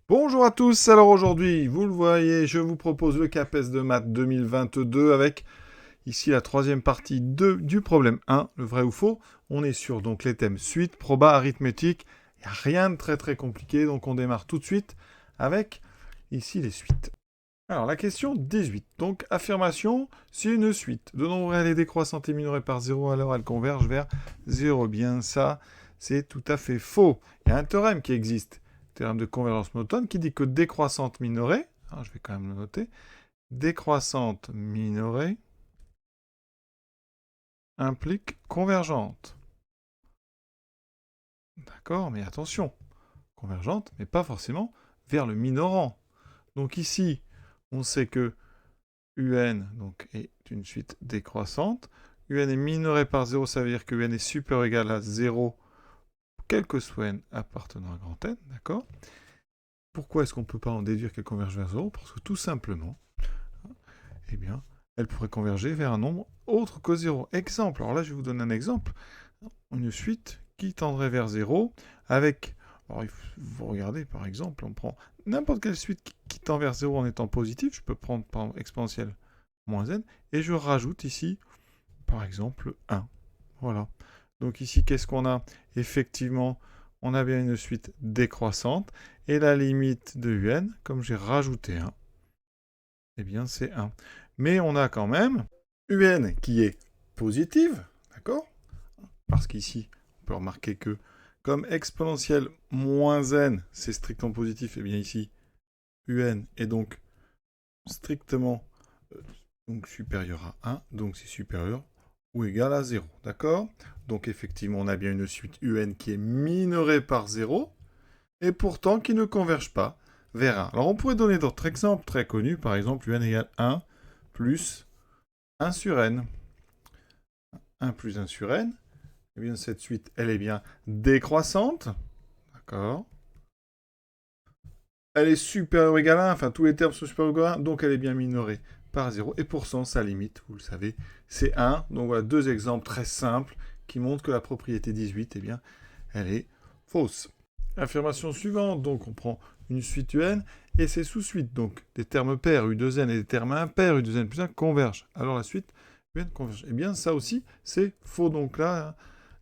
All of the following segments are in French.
Bonjour à tous, alors aujourd'hui, vous le voyez, je vous propose le CAPES de maths 2022 avec ici la troisième partie du problème 1, le vrai ou faux. On est sur donc les thèmes suite, proba, arithmétique. Il n'y a rien de très compliqué, donc on démarre tout de suite avec ici les suites. Alors la question 18, donc affirmation, si une suite de nombres réels et décroissantes est minorée par 0, alors elle converge vers 0. Bien ça, c'est tout à fait faux. Il y a un théorème qui existe, théorème de convergence monotone, qui dit que décroissante minorée, je vais quand même le noter, décroissante minorée implique convergente. D'accord, mais attention, convergente, mais pas forcément vers le minorant. Donc ici, on sait que UN donc, est une suite décroissante. UN est minoré par 0, ça veut dire que UN est supérieur ou égal à 0, quel que soit N appartenant à grand N, d'accord. Pourquoi est-ce qu'on ne peut pas en déduire qu'elle converge vers 0? Parce que tout simplement, eh bien, elle pourrait converger vers un nombre autre que 0. Exemple, alors là je vais vous donner un exemple, une suite qui tendrait vers 0 avec, alors vous regardez par exemple, on prend n'importe quelle suite qui tend vers 0 en étant positif, je peux prendre par exemple exponentielle moins n, et je rajoute ici, par exemple, 1. Voilà. Donc ici, qu'est-ce qu'on a? Effectivement, on a bien une suite décroissante, et la limite de un, comme j'ai rajouté 1, eh bien c'est 1. Mais on a quand même un qui est positive, d'accord? Parce qu'ici, on peut remarquer que comme exponentielle moins n, c'est strictement positif, et bien ici, un est donc strictement donc supérieur à 1, donc c'est supérieur ou égal à 0, d'accord? Donc effectivement, on a bien une suite UN qui est minorée par 0, et pourtant qui ne converge pas vers 1. Alors on pourrait donner d'autres exemples très connus, par exemple UN égale 1 plus 1 sur n. 1 plus 1 sur n, et bien cette suite, elle est bien décroissante, d'accord? Elle est supérieure ou égale à 1, enfin tous les termes sont supérieurs ou égaux à 1, donc elle est bien minorée par 0. Et pourtant, sa limite, vous le savez, c'est 1. Donc voilà deux exemples très simples qui montrent que la propriété 18, eh bien, elle est fausse. Affirmation suivante, donc on prend une suite UN et ses sous-suites, donc des termes pairs U2N et des termes impairs U2N plus 1 convergent. Alors la suite UN converge. Eh bien ça aussi, c'est faux. Donc là,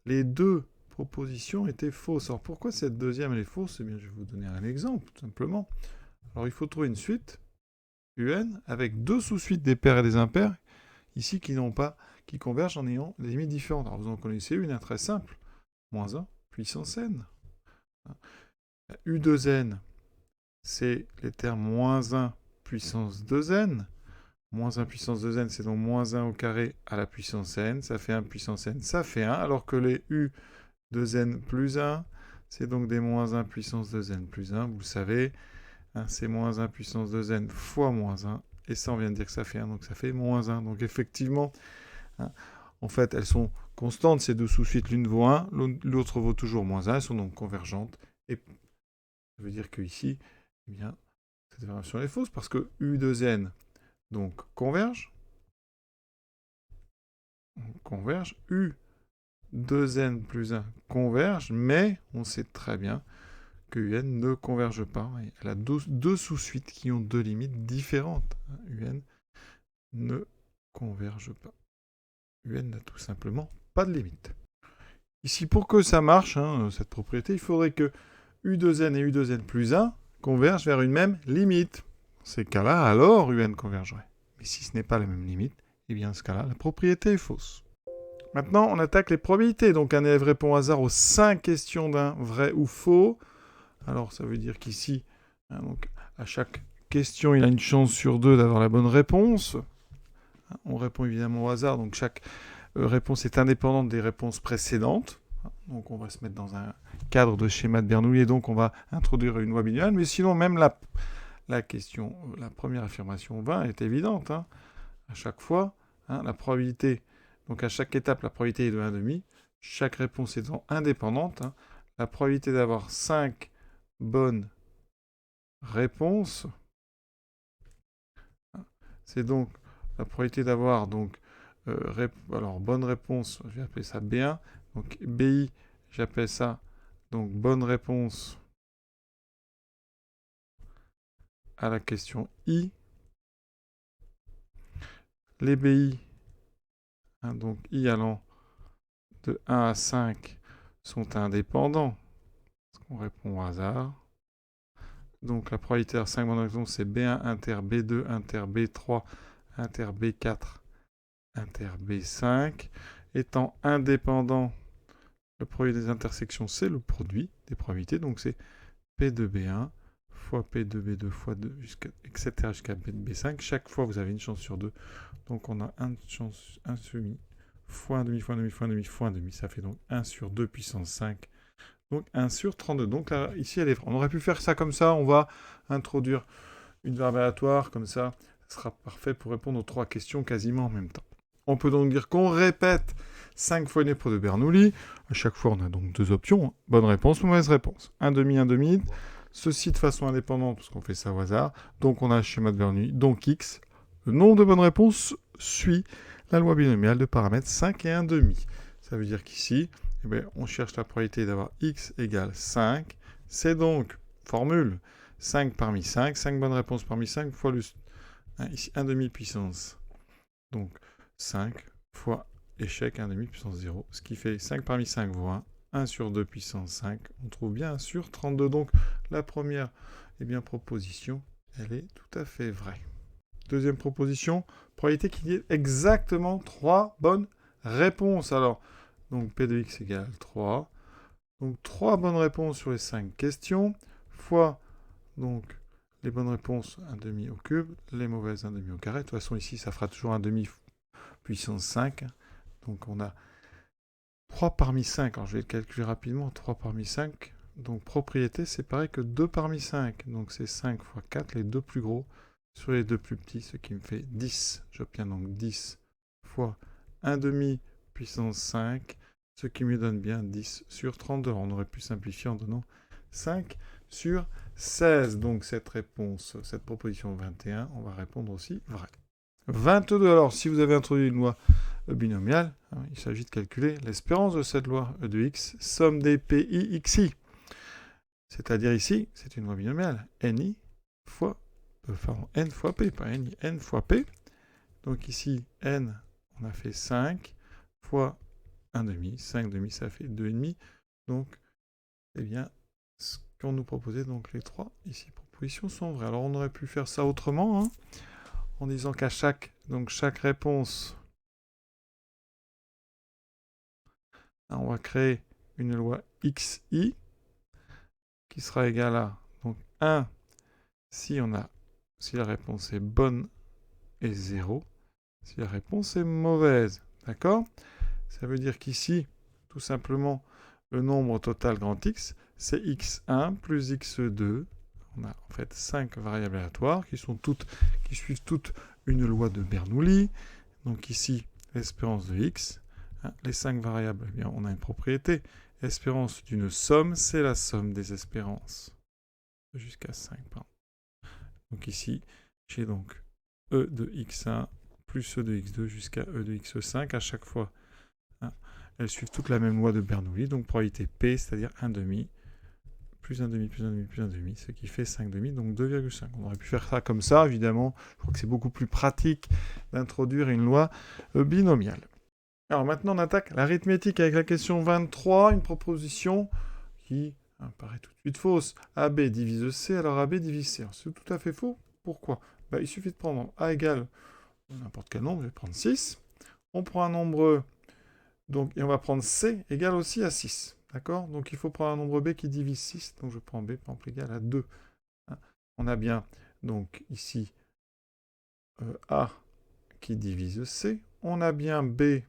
les deux proposition était fausse. Alors pourquoi cette deuxième elle est fausse? Eh bien, je vais vous donner un exemple, tout simplement. Alors il faut trouver une suite UN avec deux sous-suites des pairs et des impairs, ici qui convergent en ayant des limites différentes. Alors vous en connaissez une, très simple, moins 1 puissance n. U2n, c'est les termes moins 1 puissance 2n. Moins 1 puissance 2n, c'est donc moins 1 au carré à la puissance n. Ça fait 1 puissance n, ça fait 1. Alors que les U 2n plus 1, c'est donc des moins 1 puissance 2n plus 1, vous le savez, hein, c'est moins 1 puissance 2n fois moins 1, et ça on vient de dire que ça fait 1, donc ça fait moins 1. Donc effectivement, hein, en fait elles sont constantes, ces deux sous-suites, l'une vaut 1, l'autre vaut toujours moins 1, elles sont donc convergentes, et ça veut dire que ici, eh bien, cette affirmation est fausse, parce que U2n donc converge, U 2n plus 1 converge, mais on sait très bien que UN ne converge pas. Elle a deux sous-suites qui ont deux limites différentes. UN ne converge pas. UN n'a tout simplement pas de limite. Ici, pour que ça marche, cette propriété, il faudrait que U2n et U2n plus 1 convergent vers une même limite. Dans ces cas-là, alors UN convergerait. Mais si ce n'est pas la même limite, eh bien, dans ce cas-là, la propriété est fausse. Maintenant, on attaque les probabilités. Donc, un élève répond au hasard aux 5 questions d'un vrai ou faux. Alors, ça veut dire qu'ici, donc, à chaque question, il a une chance sur deux d'avoir la bonne réponse. On répond évidemment au hasard, donc chaque réponse est indépendante des réponses précédentes. Donc, on va se mettre dans un cadre de schéma de Bernoulli, et donc on va introduire une loi binomiale. Mais sinon, même la question, la première affirmation 20 est évidente. À chaque fois, la probabilité, donc à chaque étape, la probabilité est de 1,5. Chaque réponse étant indépendante, la probabilité d'avoir 5 bonnes réponses, c'est donc la probabilité d'avoir donc alors bonne réponse, je vais appeler ça B1, donc BI, j'appelle ça donc bonne réponse à la question I, les BI, hein, donc I allant de 1 à 5, sont indépendants. On répond au hasard. Donc la probabilité d'avoir 5 bonnes réponses, c'est B1 inter, B2 inter, B3 inter, B4 inter, B5. Étant indépendant, le produit des intersections, c'est le produit des probabilités. Donc c'est P2B1 fois P2B2 fois 2, etc. jusqu'à B5. Chaque fois, vous avez une chance sur 2. Donc on a 1 chance, 1 demi, fois 1 demi, fois 1 demi, fois 1 demi, fois 1 demi. Ça fait donc 1 sur 2 puissance 5. Donc 1 sur 32. Donc là, ici, elle est vraie. On aurait pu faire ça comme ça. On va introduire une variable aléatoire. Comme ça, ce sera parfait pour répondre aux 3 questions quasiment en même temps. On peut donc dire qu'on répète 5 fois une épreuve de Bernoulli. À chaque fois, on a donc 2 options. Bonne réponse, mauvaise réponse. 1 demi, 1 demi. Ceci de façon indépendante, parce qu'on fait ça au hasard. Donc on a un schéma de Bernoulli. Donc X. Le nombre de bonnes réponses suit la loi binomiale de paramètres 5 et 1 demi. Ça veut dire qu'ici, eh bien, on cherche la probabilité d'avoir X égale 5. C'est donc, formule, 5 parmi 5. 5 bonnes réponses parmi 5 fois le... ici, 1 demi puissance. Donc 5 fois échec 1 demi puissance 0. Ce qui fait 5 parmi 5 vaut 1. 1 sur 2 puissance 5. On trouve bien 1 sur 32. Donc la première proposition, elle est tout à fait vraie. Deuxième proposition, probabilité qu'il y ait exactement 3 bonnes réponses. Alors, donc P de X égale 3. Donc 3 bonnes réponses sur les 5 questions, fois donc les bonnes réponses 1 demi au cube, les mauvaises 1 demi au carré. De toute façon, ici, ça fera toujours 1 demi puissance 5. Donc on a 3 parmi 5. Alors je vais le calculer rapidement. 3 parmi 5. Donc propriété, c'est pareil que 2 parmi 5. Donc c'est 5 fois 4, les deux plus gros sur les deux plus petits, ce qui me fait 10. J'obtiens donc 10 fois 1 demi puissance 5, ce qui me donne bien 10 sur 32. Alors on aurait pu simplifier en donnant 5 sur 16. Donc cette réponse, cette proposition 21, on va répondre aussi vrai. 22. Alors si vous avez introduit une loi binomiale, hein, il s'agit de calculer l'espérance de cette loi E de x, somme des PI xi. C'est-à-dire ici, c'est une loi binomiale, ni fois n fois p, pas ni, n fois p. Donc ici, n, on a fait 5 fois 1 demi. 5 demi, ça fait 2,5. Donc, eh bien, ce qu'on nous proposait, donc les 3 ici propositions sont vraies. Alors on aurait pu faire ça autrement, hein, en disant qu'à chaque réponse, on va créer une loi xi qui sera égale à donc 1 si la réponse est bonne et 0 si la réponse est mauvaise. D'accord? Ça veut dire qu'ici, tout simplement, le nombre total grand X, c'est x1 plus x2. On a en fait 5 variables aléatoires qui suivent toutes une loi de Bernoulli. Donc ici, l'espérance de x. Les 5 variables, eh bien, on a une propriété. L'espérance d'une somme, c'est la somme des espérances. Jusqu'à 5, pardon. Donc ici, j'ai donc E de x1 plus E de x2 jusqu'à E de x5 à chaque fois. Elles suivent toute la même loi de Bernoulli, donc probabilité P, c'est-à-dire 1 demi, plus 1 demi, plus 1 demi, plus 1 demi, ce qui fait 5 demi, donc 2,5. On aurait pu faire ça comme ça, évidemment. Je crois que c'est beaucoup plus pratique d'introduire une loi binomiale. Alors maintenant, on attaque l'arithmétique avec la question 23, une proposition qui paraît tout de suite fausse. AB divise C, alors AB divise C. C'est tout à fait faux. Pourquoi? Il suffit de prendre A égale n'importe quel nombre, je vais prendre 6. On prend un nombre, donc, et on va prendre C égale aussi à 6. D'accord? Donc il faut prendre un nombre B qui divise 6. Donc je prends B, par exemple, égal à 2. On a bien, donc ici, A qui divise C. On a bien B,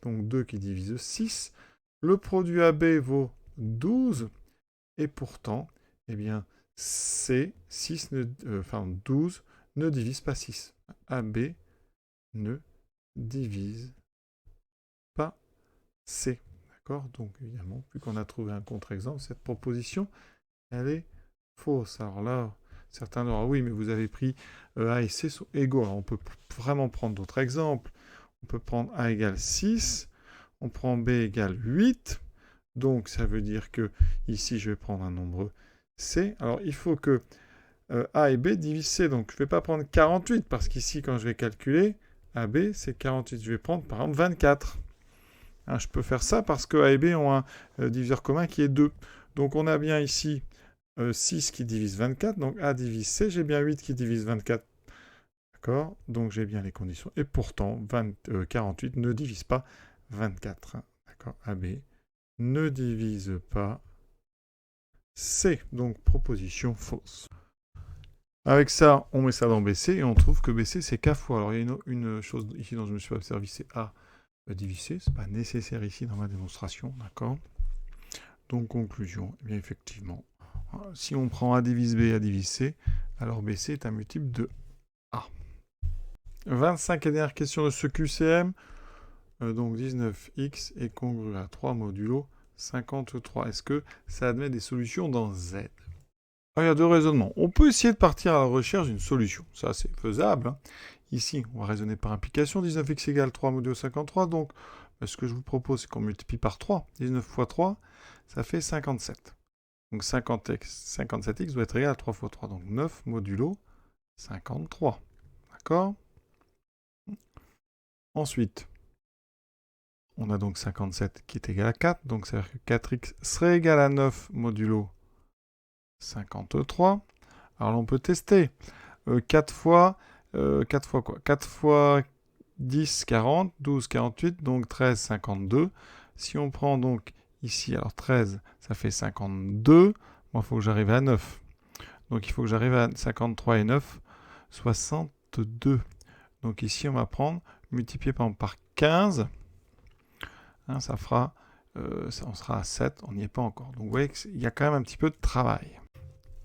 donc 2 qui divise 6. Le produit AB vaut 12. Et pourtant, eh bien, C, 12 ne divise pas 6. AB ne divise pas C. D'accord? Donc, évidemment, vu qu'on a trouvé un contre-exemple, cette proposition, elle est fausse. Alors là, certains diront, oui, mais vous avez pris A et C sont égaux. Alors, on peut vraiment prendre d'autres exemples. On peut prendre A égale 6, on prend B égale 8. Donc, ça veut dire que ici, je vais prendre un nombre C. Alors, il faut que A et B divisent C. Donc, je ne vais pas prendre 48, parce qu'ici, quand je vais calculer, AB, c'est 48. Je vais prendre, par exemple, 24. Hein, je peux faire ça parce que A et B ont un diviseur commun qui est 2. Donc, on a bien ici 6 qui divise 24. Donc, A divise C. J'ai bien 8 qui divise 24. D'accord? Donc, j'ai bien les conditions. Et pourtant, 48 ne divise pas 24. Hein. D'accord? AB ne divise pas C. Donc, proposition fausse. Avec ça, on met ça dans BC et on trouve que BC c'est K fois. Alors il y a une chose ici dont je me suis pas servi, c'est A divisé C. C'est pas nécessaire ici dans ma démonstration, d'accord? Donc conclusion, eh bien effectivement, si on prend A divise B, A divise C, alors BC est un multiple de A. 25 et dernière question de ce QCM. Donc 19x est congru à 3 modulo 53. Est-ce que ça admet des solutions dans Z? Alors, il y a deux raisonnements. On peut essayer de partir à la recherche d'une solution. Ça, c'est faisable. Hein. Ici, on va raisonner par implication. 19x égale 3 modulo 53. Donc, ce que je vous propose, c'est qu'on multiplie par 3. 19 fois 3, ça fait 57. Donc 57x doit être égal à 3 fois 3. Donc 9 modulo 53. D'accord? Ensuite, on a donc 57 qui est égal à 4. Donc ça veut dire que 4x serait égal à 9 modulo 53. Alors là, on peut tester. 4 fois quoi? 4 fois 10, 40, 12, 48, donc 13, 52. Si on prend donc ici, alors 13, ça fait 52. Moi, il faut que j'arrive à 9. Donc il faut que j'arrive à 53 et 9, 62. Donc ici, on va prendre, multiplier par exemple par 15. Hein, ça fera, on sera à 7, on n'y est pas encore. Donc vous voyez qu'il y a quand même un petit peu de travail.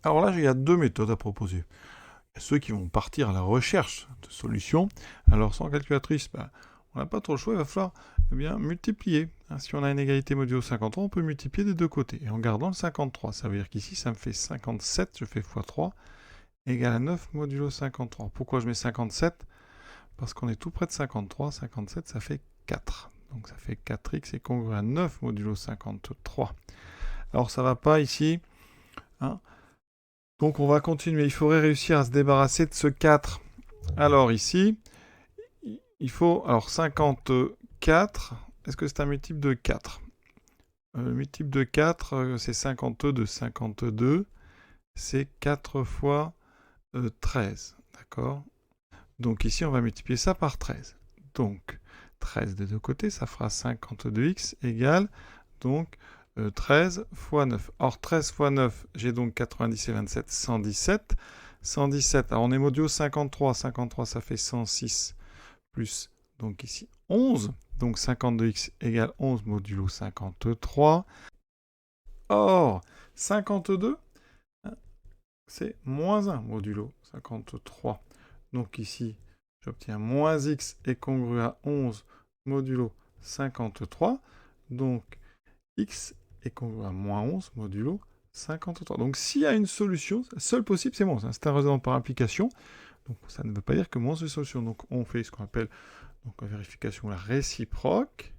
Alors là, il y a deux méthodes à proposer. Ceux qui vont partir à la recherche de solutions. Alors sans calculatrice, on n'a pas trop le choix, il va falloir multiplier. Hein, si on a une égalité modulo 53, on peut multiplier des deux côtés. Et en gardant le 53, ça veut dire qu'ici, ça me fait 57, je fais x3, égale à 9 modulo 53. Pourquoi je mets 57? Parce qu'on est tout près de 53. 57, ça fait 4. Donc ça fait 4x est congru à 9 modulo 53. Alors ça ne va pas ici. Hein. Donc on va continuer. Il faudrait réussir à se débarrasser de ce 4. Alors ici, il faut... Alors 54, est-ce que c'est un multiple de 4? Le multiple de 4, c'est 52. 52, c'est 4 fois 13. D'accord? Donc ici, on va multiplier ça par 13. Donc 13 des deux côtés, ça fera 52x égale donc 13 fois 9. Or, 13 fois 9, j'ai donc 90 et 27, 117. 117, alors on est modulo 53. 53, ça fait 106 plus, donc ici, 11. Donc 52x égale 11 modulo 53. Or, 52, c'est moins 1 modulo 53. Donc ici, j'obtiens moins x est congru à 11 modulo 53. Donc x est congru à moins 11 modulo 53. Donc s'il y a une solution, seul possible, c'est moins. C'est un raisonnement par implication. Donc ça ne veut pas dire que moins c'est une solution. Donc on fait ce qu'on appelle donc, la vérification la réciproque.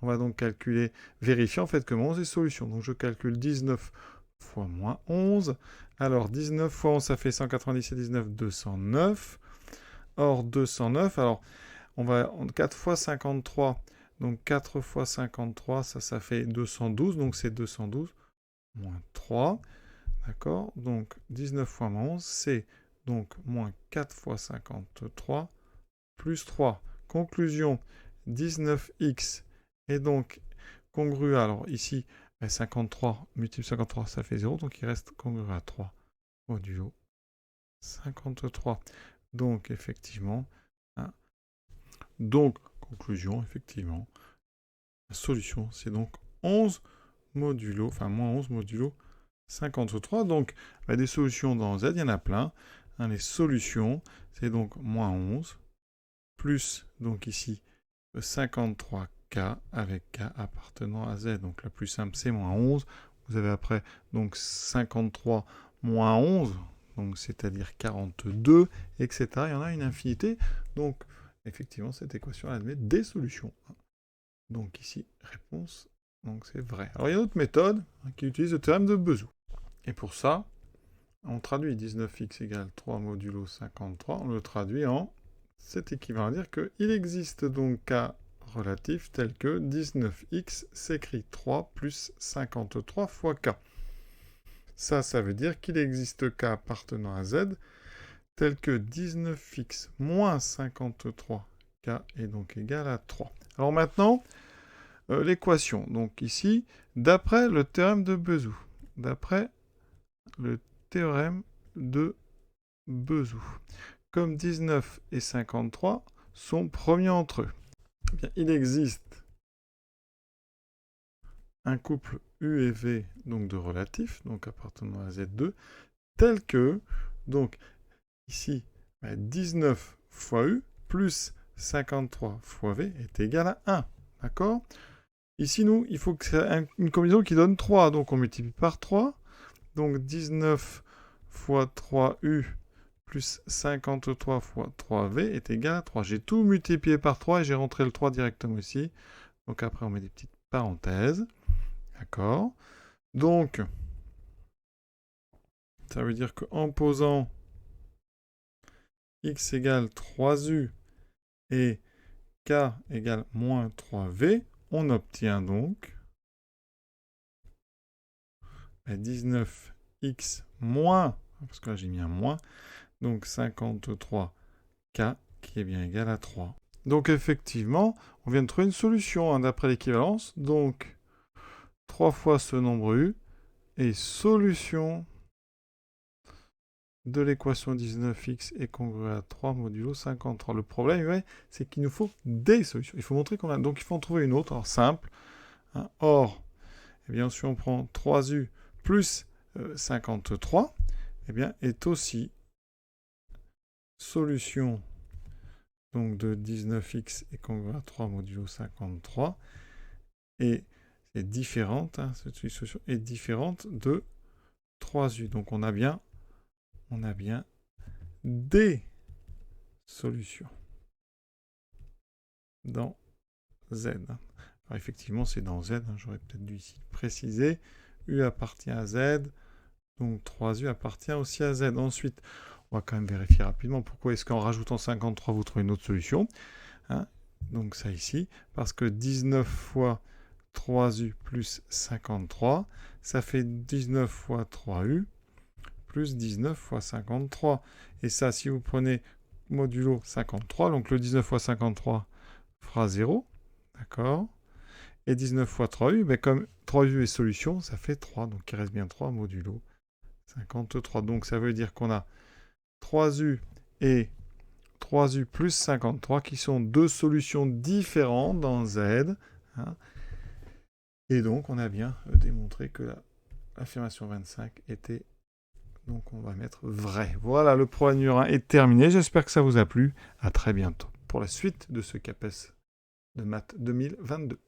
On va donc calculer, vérifier en fait que moins est solution. Donc je calcule 19 fois moins 11. Alors 19 fois 11, ça fait 190 et 19, 209. Or 209, alors on va 4 fois 53. Donc 4 fois 53, ça fait 212. Donc c'est 212 moins 3. D'accord? Donc 19 fois moins 11, c'est donc moins 4 fois 53 plus 3. Conclusion, 19x est donc congru. Alors ici, 53 multiple 53, ça fait 0. Donc il reste congru à 3 modulo 53. Donc effectivement, hein. Donc conclusion, effectivement, la solution, c'est donc 11 modulo, enfin moins 11 modulo 53. Donc, des solutions dans Z, il y en a plein. Hein, les solutions, c'est donc moins 11, plus, donc ici, 53K avec K appartenant à Z. Donc, la plus simple, c'est moins 11. Vous avez après, donc, 53 moins 11, donc c'est-à-dire 42, etc. Il y en a une infinité. Donc, effectivement, cette équation admet des solutions. Donc ici, réponse, donc c'est vrai. Alors il y a une autre méthode qui utilise le théorème de Bezout. Et pour ça, On traduit 19x égale 3 modulo 53, on le traduit en... C'est équivalent à dire qu'il existe donc K relatif tel que 19x s'écrit 3 plus 53 fois K. Ça veut dire qu'il existe K appartenant à Z tel que 19x moins 53, K est donc égal à 3. Alors maintenant, l'équation. Donc ici, d'après le théorème de Bezout. D'après le théorème de Bezout. Comme 19 et 53 sont premiers entre eux, eh bien, il existe un couple U et V donc de relatifs, donc appartenant à Z2, tel que, donc ici, 19 fois U plus 53 fois V est égal à 1. D'accord? Ici, nous, il faut que c'est une combinaison qui donne 3, donc on multiplie par 3. Donc 19 fois 3U plus 53 fois 3V est égal à 3. J'ai tout multiplié par 3 et j'ai rentré le 3 directement ici. Donc après, on met des petites parenthèses. D'accord? Donc, ça veut dire qu'en posant x égale 3u et k égale moins 3v, on obtient donc 19x moins, parce que là j'ai mis un moins, donc 53k qui est bien égal à 3. Donc effectivement, on vient de trouver une solution d'après l'équivalence. Donc 3 fois ce nombre u est solution de l'équation 19x est congruée à 3 modulo 53. Le problème, c'est qu'il nous faut des solutions. Il faut montrer qu'on a... Donc il faut en trouver une autre, alors simple. Hein. Or, eh bien, si on prend 3u plus 53, eh bien, est aussi solution donc de 19x est congruée à 3 modulo 53. Et c'est différente, hein, cette solution est différente de 3u. Donc on a bien des solutions dans Z. Alors effectivement, c'est dans Z, hein, j'aurais peut-être dû ici préciser. U appartient à Z, donc 3U appartient aussi à Z. Ensuite, on va quand même vérifier rapidement pourquoi est-ce qu'en rajoutant 53, vous trouvez une autre solution. Hein, donc ça ici, parce que 19 fois 3U plus 53, ça fait 19 fois 3U plus 19 fois 53. Et ça, si vous prenez modulo 53, donc le 19 fois 53 fera 0, d'accord? Et 19 fois 3u, ben comme 3u est solution, ça fait 3, donc il reste bien 3 modulo 53. Donc ça veut dire qu'on a 3u et 3u plus 53 qui sont deux solutions différentes dans Z. Hein. Et donc on a bien démontré que l'affirmation 25 était... Donc on va mettre vrai. Voilà, le problème numéro 1 est terminé. J'espère que ça vous a plu. À très bientôt pour la suite de ce CAPES de maths 2022.